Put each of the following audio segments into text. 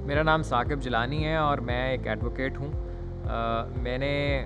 میرا نام ثاقب جیلانی ہے اور میں ایک ایڈوکیٹ ہوں. میں نے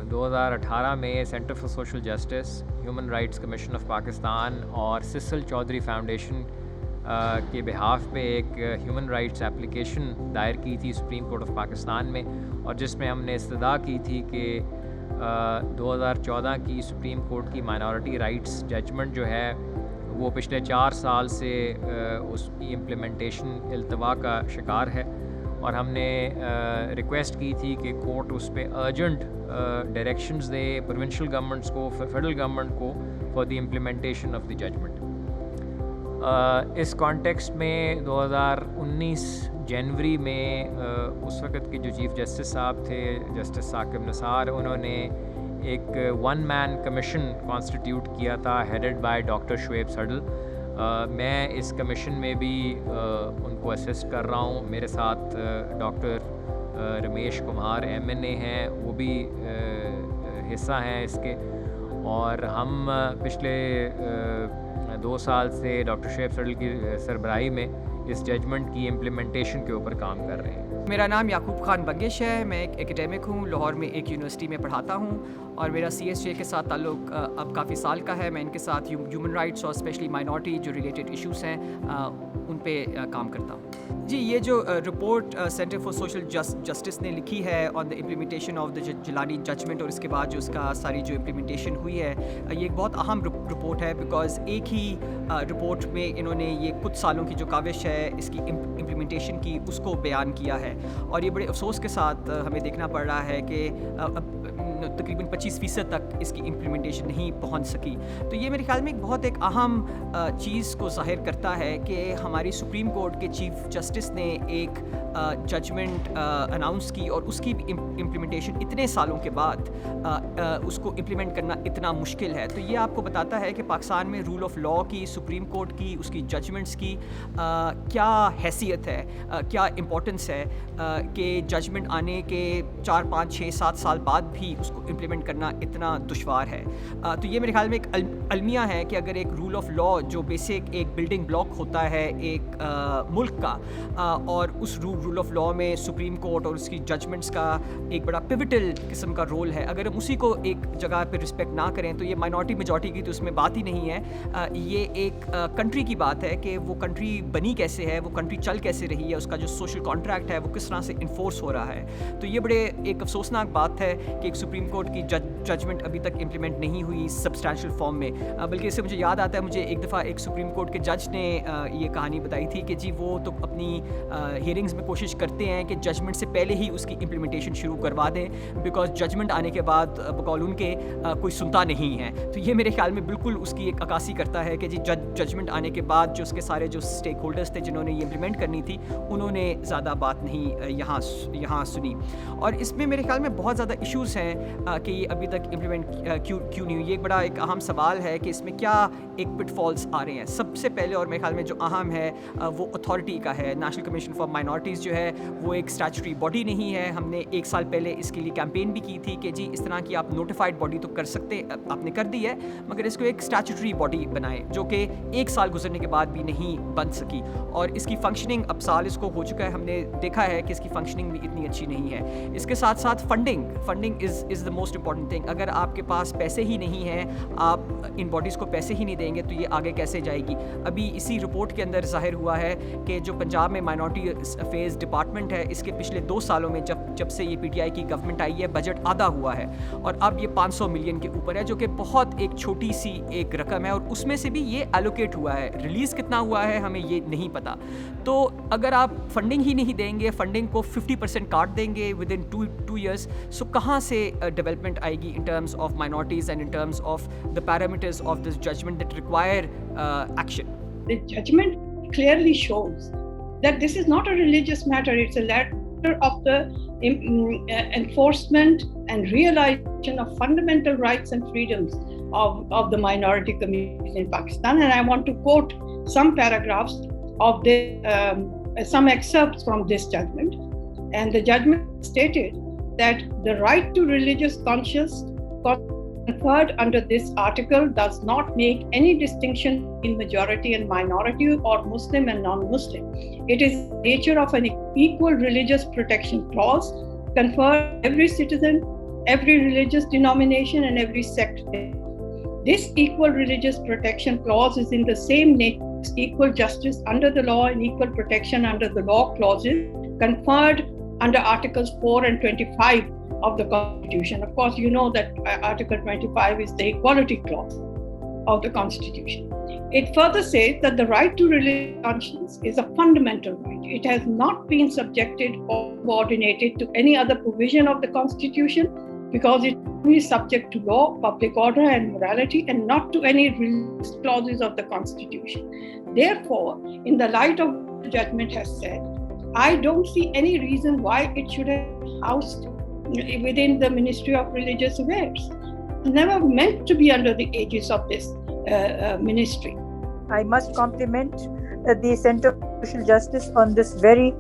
2018 میں centre for social justice, human rights commission of Pakistan اور سسل چودھری فاؤنڈیشن کے بہاف پہ ایک ہیومن رائٹس اپلیکیشن دائر کی تھی سپریم کورٹ آف پاکستان میں, اور جس میں ہم نے استدعا کی تھی کہ 2014 کی سپریم کورٹ کی مائنورٹی رائٹس ججمنٹ جو ہے وہ پچھلے 4 سال سے اس کی امپلیمنٹیشن التوا کا شکار ہے, اور ہم نے ریکویسٹ کی تھی کہ کورٹ اس پہ ارجنٹ ڈائریکشنز دے پروونشل گورنمنٹس کو, فیڈرل گورنمنٹ کو, for the implementation of the judgment. اس کانٹیکسٹ میں 2019 جنوری میں اس وقت کے جو چیف جسٹس صاحب تھے جسٹس ثاقب نثار, انہوں نے ایک 1 مین کمیشن کانسٹیٹیوٹ کیا تھا headed by doctor Shoaib Suddle. میں اس کمیشن میں بھی ان کو اسسٹ کر رہا ہوں. میرے ساتھ ڈاکٹر رمیش کمار MNA ہیں, وہ بھی حصہ ہیں اس کے, اور ہم پچھلے 2 سال سے ڈاکٹر شعیب سڈل کی سربراہی میں اس ججمنٹ کی امپلیمنٹیشن کے اوپر کام کر رہے ہیں. میرا نام یعقوب خان بنگش ہے. میں ایک ایکیڈیمک ہوں, لاہور میں ایک یونیورسٹی میں پڑھاتا ہوں, اور میرا CSJ کے ساتھ تعلق اب کافی سال کا ہے. میں ان کے ساتھ ہیومن رائٹس اور اسپیشلی مائنورٹی جو ریلیٹڈ ایشوز ہیں ان پہ کام کرتا ہوں. جی, یہ جو report centre for social justice نے لکھی ہے on the implementation of the Jilani judgment, اور اس کے بعد جو اس کا ساری جو امپلیمنٹیشن ہوئی ہے, یہ ایک بہت اہم رپورٹ ہے, بیکاز ایک ہی رپورٹ میں انہوں نے یہ کچھ سالوں کی جو کاوش ہے اس کی امپلیمنٹیشن کی, اس کو بیان کیا ہے, اور یہ بڑے افسوس کے ساتھ ہمیں دیکھنا پڑ رہا ہے کہ تقریباً 25% تک اس کی امپلیمنٹیشن نہیں پہنچ سکی. تو یہ میرے خیال میں ایک اہم چیز کو ظاہر کرتا ہے کہ ہماری سپریم کورٹ کے چیف جسٹس نے ایک ججمنٹ اناؤنس کی, اور اس کی امپلیمنٹیشن اتنے سالوں کے بعد اس کو امپلیمنٹ کرنا اتنا مشکل ہے. تو یہ آپ کو بتاتا ہے کہ پاکستان میں رول آف لا کی, سپریم کورٹ کی, اس کی ججمنٹس کی کیا حیثیت ہے, کیا امپورٹنس ہے, کہ ججمنٹ آنے کے 4, 5, 6, 7 سال بعد بھی اس کو امپلیمنٹ کرنا اتنا دشوار ہے. تو یہ میرے خیال میں ایک المیہ ہے کہ اگر ایک رول آف لا جو بیسک ایک بلڈنگ بلاک ہوتا ہے ایک ملک کا, اور اس رول آف لا میں سپریم کورٹ اور اس کی ججمنٹس کا ایک بڑا پیوٹل قسم کا رول ہے, اگر ہم اسی کو ایک جگہ پہ رسپیکٹ نہ کریں تو یہ مائنورٹی میجورٹی کی تو اس میں بات ہی نہیں ہے. یہ ایک کنٹری کی بات ہے کہ وہ کنٹری بنی کیسے ہے, وہ کنٹری چل کیسے رہی ہے, اس کا جو سوشل کانٹریکٹ ہے وہ کس طرح سے انفورس ہو رہا ہے. تو یہ بڑے ایک افسوسناک بات ہے کہ ایک سپریم کورٹ کی ججمنٹ ابھی تک امپلیمنٹ نہیں ہوئی سبسٹانشیل فارم میں. بلکہ اس سے مجھے یاد آتا ہے, مجھے ایک دفعہ ایک سپریم کورٹ کے جج نے یہ کہانی بتائی تھی کہ جی وہ تو اپنی ہیئرنگز میں کوشش کرتے ہیں کہ ججمنٹ سے پہلے ہی اس کی امپلیمنٹیشن شروع کروا دیں, بیکاز ججمنٹ آنے کے بعد بقول ان کے کوئی سنتا نہیں ہے. تو یہ میرے خیال میں بالکل اس کی ایک عکاسی کرتا ہے کہ جی ججمنٹ آنے کے بعد جو اس کے سارے جو اسٹیک ہولڈرز تھے جنہوں نے یہ امپلیمنٹ کرنی تھی, انہوں نے زیادہ بات نہیں یہاں سنی. اور اس میں میرے خیال میں بہت زیادہ ایشوز ہیں کہ یہ ابھی تک امپلیمنٹ کیوں نہیں ہوئی. یہ ایک بڑا ایک اہم سوال ہے کہ اس میں کیا ایک پٹ فالس آ رہے ہیں. سب سے پہلے اور میرے خیال میں جو اہم ہے وہ اتھارٹی کا ہے. نیشنل کمیشن فار مائنورٹیز جو ہے وہ ایک اسٹیچوٹری باڈی نہیں ہے. ہم نے 1 سال پہلے اس کے لیے کیمپین بھی کی تھی کہ جی اس طرح کی آپ نوٹیفائڈ باڈی تو کر سکتے, آپ نے کر دی ہے, مگر اس کو ایک اسٹیچوٹری باڈی بنائیں, جو کہ 1 سال گزرنے کے بعد بھی نہیں بن سکی. اور اس کی فنکشننگ اب سال اس کو ہو چکا ہے, ہم نے دیکھا ہے کہ اس کی فنکشننگ بھی اتنی اچھی نہیں ہے. اس کے ساتھ ساتھ funding is the most important thing. اگر آپ کے پاس پیسے ہی نہیں ہیں, آپ ان باڈیز کو پیسے ہی نہیں دیں گے تو یہ آگے کیسے جائے گی. ابھی اسی رپورٹ کے اندر ظاہر ہوا ہے کہ جو پنجاب میں مائنورٹی افیئرز ڈپارٹمنٹ ہے, اس کے پچھلے 2 سالوں میں جب سے یہ PTI کی گورنمنٹ آئی ہے, بجٹ آدھا ہوا ہے, اور اب یہ 500 ملین کے اوپر ہے, جو کہ بہت ایک چھوٹی سی ایک رقم ہے, اور اس میں سے بھی یہ ایلوکیٹ ہوا ہے. ریلیز کتنا ہوا ہے ہمیں یہ نہیں پتا. تو اگر آپ فنڈنگ ہی نہیں دیں گے, فنڈنگ کو 50% کاٹ دیں گے ود ان 2 ایئرس, سو کہاں سے ڈیولپمنٹ آئے گی in terms of minorities and in terms of the parameters of this judgment that require action. The judgment clearly shows that this is not a religious matter, it's a matter of the enforcement and realization of fundamental rights and freedoms of the minority community in Pakistan. And I want to quote some paragraphs of some excerpts from this judgment. And the judgment stated that the right to religious conscience conferred under this article does not make any distinction between majority and minority or Muslim and non-Muslim. It is the nature of an equal religious protection clause conferred on every citizen, every religious denomination and every sect. This equal religious protection clause is in the same nature as equal justice under the law and equal protection under the law clauses conferred under Articles 4 and 25 of the Constitution. Of course, you know that Article 25 is the equality clause of the Constitution. It further says that the right to religious conscience is a fundamental right. It has not been subjected or subordinated to any other provision of the Constitution because it is only subject to law, public order and morality and not to any religious clauses of the Constitution. Therefore, in the light of what the judgment has said, I don't see any reason why it should have been housed within the Ministry of Religious Affairs. It's never meant to be under the aegis of this ministry. I must compliment the Center for Social Justice on this very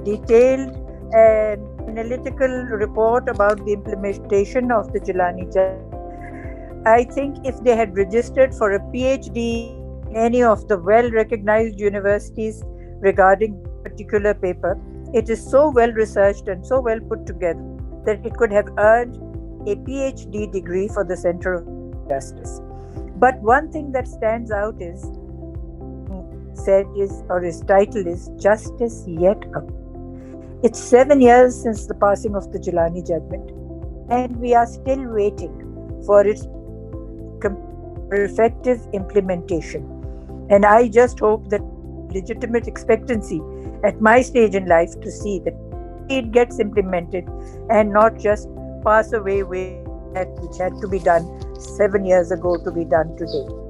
detailed and analytical report about the implementation of the Jilani Judgment. I think if they had registered for a PhD in any of the well-recognized universities regarding a particular paper, it is so well researched and so well put together that it could have earned a PhD degree for the Center of Justice. But one thing that stands out is, his title is Justice Yet Up. It's 7 years since the passing of the Jilani Judgment, and we are still waiting for its effective implementation. And I just hope that legitimate expectancy at my stage in life to see that it gets implemented and not just pass away with that which had to be done 7 years ago to be done today.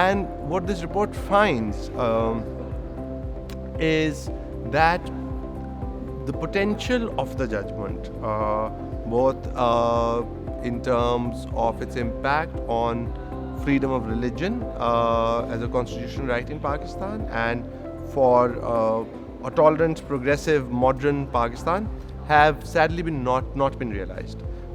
And what this report finds is that the potential of the judgment, both in terms of its impact on freedom of religion as a constitutional right in Pakistan and for a tolerant, progressive, modern Pakistan, have sadly been not been realized.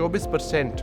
24%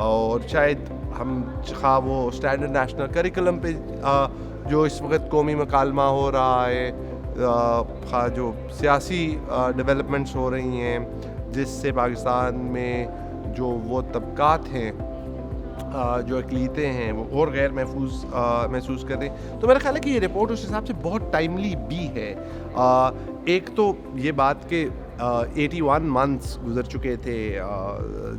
اور شاید ہم خواہ وہ standard national curriculum پہ جو اس وقت قومی مکالمہ ہو رہا ہے، خواہ جو سیاسی ڈیولپمنٹس ہو رہی ہیں جس سے پاکستان میں جو وہ طبقات ہیں جو اقلیتیں ہیں وہ اور غیر محفوظ محسوس کر رہے ہیں. تو میرا خیال ہے کہ یہ رپورٹ اس حساب سے بہت ٹائملی بھی ہے. ایک تو یہ بات کہ 81 منتھس گزر چکے تھے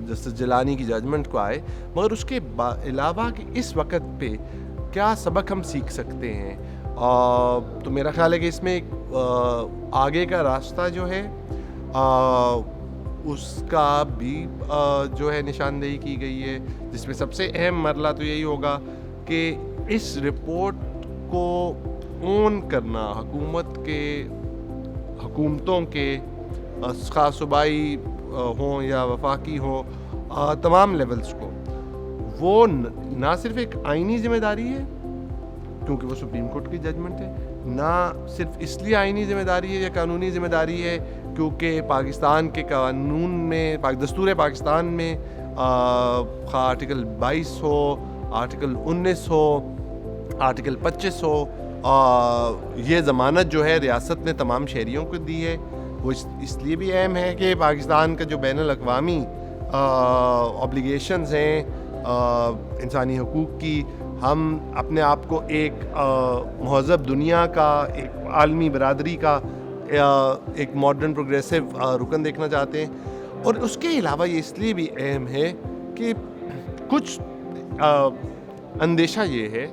جسٹس جیلانی کی ججمنٹ کو آئے، مگر اس کے علاوہ کہ اس وقت پہ کیا سبق ہم سیکھ سکتے ہیں. تو میرا خیال ہے کہ اس میں آگے کا راستہ جو ہے اس کا بھی جو ہے نشاندہی کی گئی ہے، جس میں سب سے اہم مرحلہ تو یہی ہوگا کہ اس رپورٹ کو اون کرنا حکومتوں کے خاص صوبائی ہوں یا وفاقی ہوں تمام لیولز کو، وہ نہ صرف ایک آئینی ذمہ داری ہے کیونکہ وہ سپریم کورٹ کی ججمنٹ ہے، نہ صرف اس لیے آئینی ذمہ داری ہے یا قانونی ذمہ داری ہے کیونکہ پاکستان کے قانون میں دستور پاکستان میں آرٹیکل 22 ہو، آرٹیکل 19 ہو، آرٹیکل 25 ہو، یہ ضمانت جو ہے ریاست نے تمام شہریوں کو دی ہے. وہ اس لیے بھی اہم ہے کہ پاکستان کا جو بین الاقوامی آبلیگیشنز ہیں انسانی حقوق کی، ہم اپنے آپ کو ایک مہذب دنیا کا، ایک عالمی برادری کا ایک ماڈرن پروگریسو رکن دیکھنا چاہتے ہیں. اور اس کے علاوہ یہ اس لیے بھی اہم ہے کہ کچھ اندیشہ یہ ہے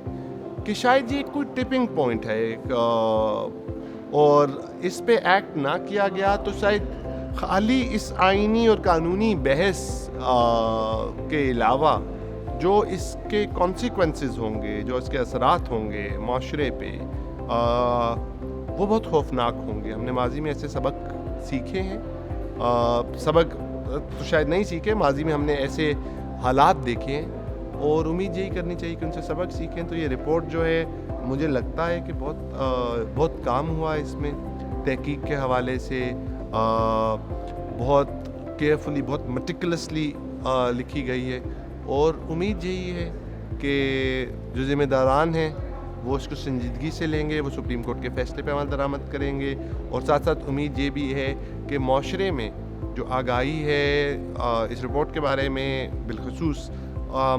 کہ شاید یہ کوئی ٹپنگ پوائنٹ ہے اور اس پہ ایکٹ نہ کیا گیا تو شاید خالی اس آئینی اور قانونی بحث کے علاوہ جو اس کے کانسیکوینسز ہوں گے، جو اس کے اثرات ہوں گے معاشرے پہ، وہ بہت خوفناک ہوں گے. ہم نے ماضی میں ایسے سبق سیکھے ہیں، سبق تو شاید نہیں سیکھے، ماضی میں ہم نے ایسے حالات دیکھے ہیں اور امید یہی کرنی چاہیے کہ ان سے سبق سیکھیں. تو یہ رپورٹ جو ہے مجھے لگتا ہے کہ بہت کام ہوا ہے اس میں، تحقیق کے حوالے سے بہت کیئرفلی، بہت مٹیکولسلی لکھی گئی ہے اور امید یہی ہے کہ جو ذمہ داران ہیں وہ اس کو سنجیدگی سے لیں گے، وہ سپریم کورٹ کے فیصلے پہ عمل درآمد کریں گے. اور ساتھ ساتھ امید یہ بھی ہے کہ معاشرے میں جو آگاہی ہے اس رپورٹ کے بارے میں بالخصوص،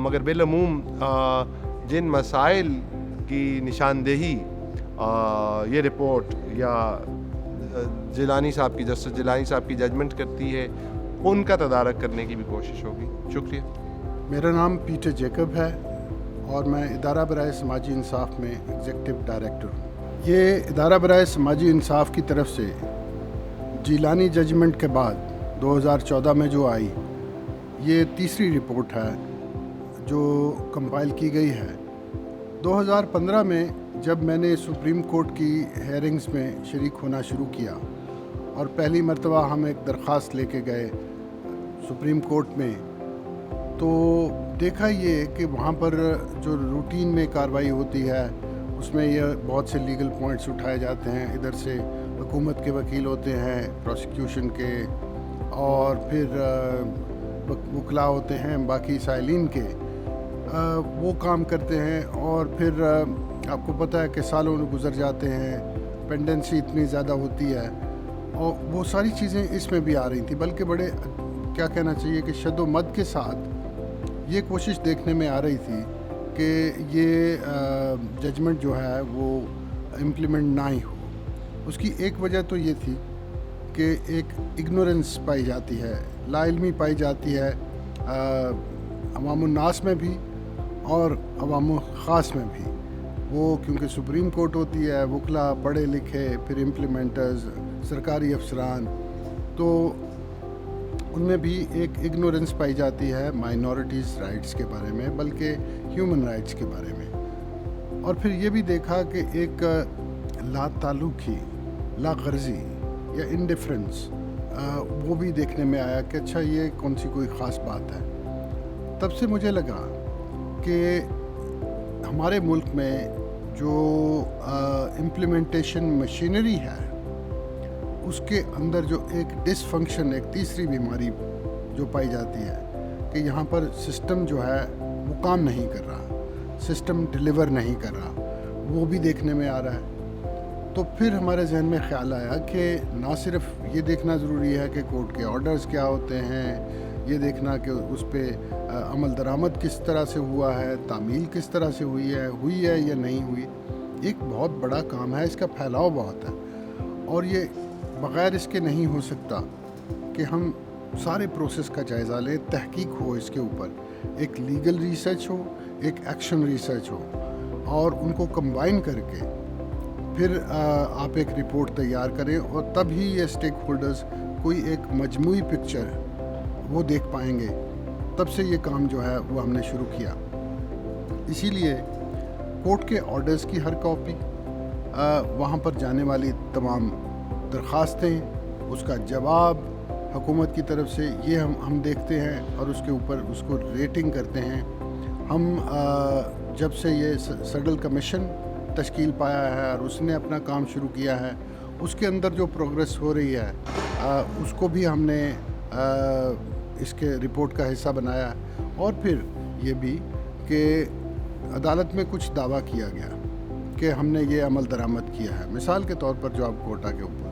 مگر بالعموم جن مسائل کی نشاندہی یہ رپورٹ یا جیلانی صاحب کی، جسٹس جیلانی صاحب کی ججمنٹ کرتی ہے، ان کا تدارک کرنے کی بھی کوشش ہوگی. شکریہ. میرا نام پیٹر جیکب ہے اور میں ادارہ برائے سماجی انصاف میں ایگزیکٹو ڈائریکٹر ہوں. یہ ادارہ برائے سماجی انصاف کی طرف سے جیلانی ججمنٹ کے بعد 2014 میں جو آئی، یہ تیسری رپورٹ ہے جو کمپائل کی گئی ہے. 2015 میں جب میں نے سپریم کورٹ کی ہیئرنگز میں شریک ہونا شروع کیا اور پہلی مرتبہ ہم ایک درخواست لے کے گئے سپریم کورٹ میں، تو دیکھا یہ کہ وہاں پر جو روٹین میں کارروائی ہوتی ہے اس میں یہ بہت سے لیگل پوائنٹس اٹھائے جاتے ہیں. ادھر سے حکومت کے وکیل ہوتے ہیں، پروسیکیوشن کے، اور پھر وکلاء ہوتے ہیں باقی سائلین کے، وہ کام کرتے ہیں. اور پھر آپ کو پتہ ہے کہ سالوں گزر جاتے ہیں، پینڈنسی اتنی زیادہ ہوتی ہے، اور وہ ساری چیزیں اس میں بھی آ رہی تھیں. بلکہ بڑے کیا کہنا چاہیے کہ شد و مد کے ساتھ یہ کوشش دیکھنے میں آ رہی تھی کہ یہ ججمنٹ جو ہے وہ امپلیمنٹ نہ ہی ہو. اس کی ایک وجہ تو یہ تھی کہ ایک اگنورنس پائی جاتی ہے، لا علمی پائی جاتی ہے عوام الناس میں بھی اور عوام خاص میں بھی. وہ کیونکہ سپریم کورٹ ہوتی ہے، وکلاء پڑھے لکھے، پھر امپلیمنٹرز، سرکاری افسران، تو ان میں بھی ایک اگنورنس پائی جاتی ہے مائنورٹیز رائٹس کے بارے میں، بلکہ ہیومن رائٹس کے بارے میں. اور پھر یہ بھی دیکھا کہ ایک لا تعلقی، لا غرضی یا انڈیفرنس وہ بھی دیکھنے میں آیا کہ اچھا یہ کون سی کوئی خاص بات ہے. تب سے مجھے لگا کہ ہمارے ملک میں جو امپلیمنٹیشن مشینری ہے اس کے اندر جو ایک ڈس فنکشن، ایک تیسری بیماری جو پائی جاتی ہے، کہ یہاں پر سسٹم جو ہے وہ کام نہیں کر رہا, سسٹم ڈیلیور نہیں کر رہا, وہ بھی دیکھنے میں آ رہا ہے. تو پھر ہمارے ذہن میں خیال آیا کہ نہ صرف یہ دیکھنا ضروری ہے کہ کورٹ کے آرڈرز کیا ہوتے ہیں, یہ دیکھنا کہ اس پہ عمل درآمد کس طرح سے ہوا ہے, تعمیل کس طرح سے ہوئی ہے یا نہیں ہوئی. ایک بہت بڑا کام ہے, اس کا پھیلاؤ بہت ہے, اور یہ بغیر اس کے نہیں ہو سکتا کہ ہم سارے پروسیس کا جائزہ لیں, تحقیق ہو اس کے اوپر, ایک لیگل ریسرچ ہو, ایک ایکشن ریسرچ ہو, اور ان کو کمبائن کر کے پھر آپ ایک رپورٹ تیار کریں, اور تب ہی یہ اسٹیک ہولڈرز کوئی ایک مجموعی پکچر وہ دیکھ پائیں گے. تب سے یہ کام جو ہے وہ ہم نے شروع کیا. اسی لیے کورٹ کے آرڈرز کی ہر کاپی, وہاں پر جانے والی تمام درخواستیں, اس کا جواب حکومت کی طرف سے, یہ ہم دیکھتے ہیں اور اس کے اوپر اس کو ریٹنگ کرتے ہیں. ہم جب سے یہ سڈل کمیشن تشکیل پایا ہے اور اس نے اپنا کام شروع کیا ہے, اس کے اندر جو پروگریس ہو رہی ہے اس کو بھی ہم نے اس کے رپورٹ کا حصہ بنایا. اور پھر یہ بھی کہ عدالت میں کچھ دعویٰ کیا گیا کہ ہم نے یہ عمل درآمد کیا ہے. مثال کے طور پر جو آپ کوٹا کے اوپر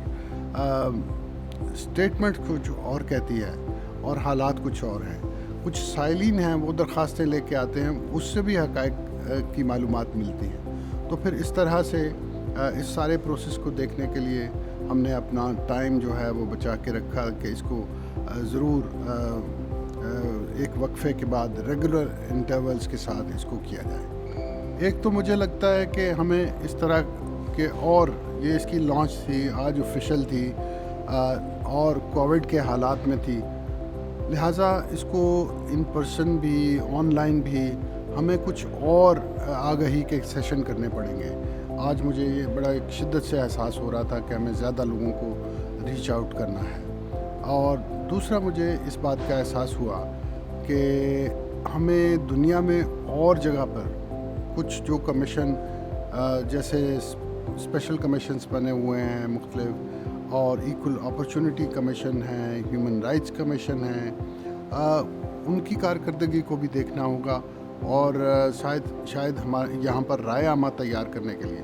اسٹیٹمنٹ کچھ اور کہتی ہے اور حالات کچھ اور ہیں. کچھ سائلین ہیں وہ درخواستیں لے کے آتے ہیں, اس سے بھی حقائق کی معلومات ملتی ہیں. تو پھر اس طرح سے اس سارے پروسیس کو دیکھنے کے لیے ہم نے اپنا ٹائم جو ہے وہ بچا کے رکھا کہ اس کو ضرور ایک وقفے کے بعد ریگولر انٹرولز کے ساتھ اس کو کیا جائے. ایک تو مجھے لگتا ہے کہ ہمیں اس طرح کے, اور یہ اس کی لانچ تھی آج آفیشیل تھی اور کووڈ کے حالات میں تھی, لہٰذا اس کو ان پرسن بھی آن لائن بھی ہمیں کچھ اور آگہی کے سیشن کرنے پڑیں گے. آج مجھے یہ بڑا ایک شدت سے احساس ہو رہا تھا کہ ہمیں زیادہ لوگوں کو ریچ آؤٹ کرنا ہے. اور دوسرا مجھے اس بات کا احساس ہوا کہ ہمیں دنیا میں اور جگہ پر کچھ جو کمیشن جیسے اسپیشل کمیشنز بنے ہوئے ہیں مختلف, اور ایکول اپرچونٹی کمیشن ہیں, ہیومن رائٹس کمیشن ہیں, ان کی کارکردگی کو بھی دیکھنا ہوگا, اور شاید ہمارے یہاں پر رائے عامہ تیار کرنے کے لیے,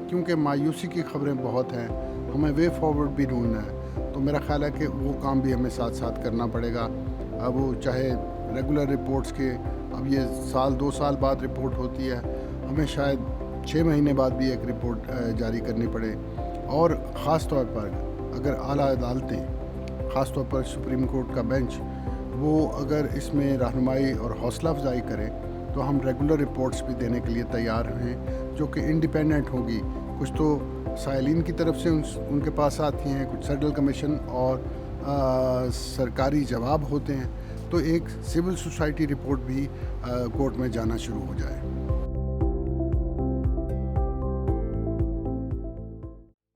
کیونکہ مایوسی کی خبریں بہت ہیں, ہمیں وے فارورڈ بھی ڈھونڈنا ہے. تو میرا خیال ہے کہ وہ کام بھی ہمیں ساتھ ساتھ کرنا پڑے گا. اب وہ چاہے ریگولر رپورٹس کے, اب یہ سال 2 سال بعد رپورٹ ہوتی ہے, ہمیں شاید 6 مہینے بعد بھی ایک رپورٹ جاری کرنی پڑے. اور خاص طور پر اگر اعلیٰ عدالتیں, خاص طور پر سپریم کورٹ کا بینچ, وہ اگر اس میں رہنمائی اور حوصلہ افزائی کرے تو ہم ریگولر رپورٹس بھی دینے کے لیے تیار ہیں جو کہ انڈیپینڈنٹ ہوگی. کچھ تو سائلین کی طرف سے ان کے پاس آتی ہیں, کچھ سیڈل کمیشن اور سرکاری جواب ہوتے ہیں. تو ایک سول سوسائٹی رپورٹ بھی کورٹ میں جانا شروع ہو جائے.